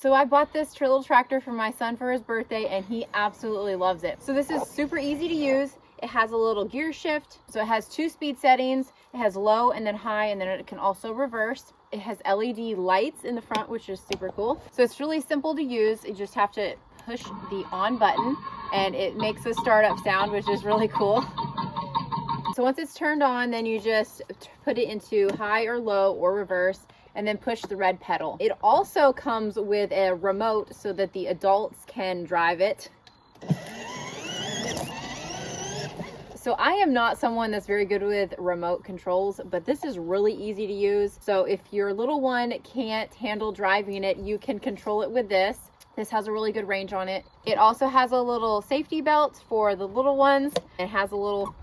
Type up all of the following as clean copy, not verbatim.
So I bought this little tractor for my son for his birthday and he absolutely loves it. So this is super easy to use. It has a little gear shift. So it has 2 speed settings. It has low and then high, and then it can also reverse. It has LED lights in the front, which is super cool. So it's really simple to use. You just have to push the on button and it makes a startup sound, which is really cool. So once it's turned on, then you just put it into high or low or reverse, and then push the red pedal. It also comes with a remote so that the adults can drive it. So I am not someone that's very good with remote controls, but this is really easy to use. So if your little one can't handle driving it, you can control it with this. This has a really good range on it. It also has a little safety belt for the little ones. It has a little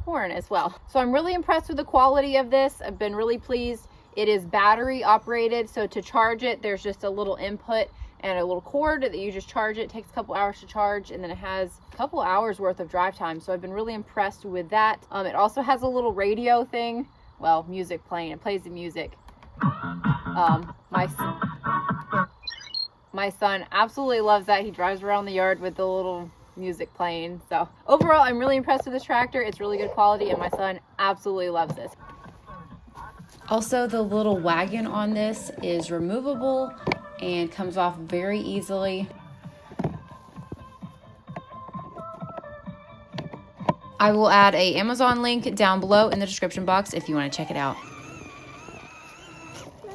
horn as well. So I'm really impressed with the quality of this. I've been really pleased. It is battery operated, so to charge it, there's just a little input and a little cord that you just charge it. It takes a couple hours to charge, and then it has a couple hours worth of drive time. So I've been really impressed with that. It also has a little radio thing, well, music playing. It plays the music. My son absolutely loves that. He drives around the yard with the little music playing. So overall, I'm really impressed with this tractor. It's really good quality, and my son absolutely loves this. Also, the little wagon on this is removable and comes off very easily. I will add an Amazon link down below in the description box if you want to check it out.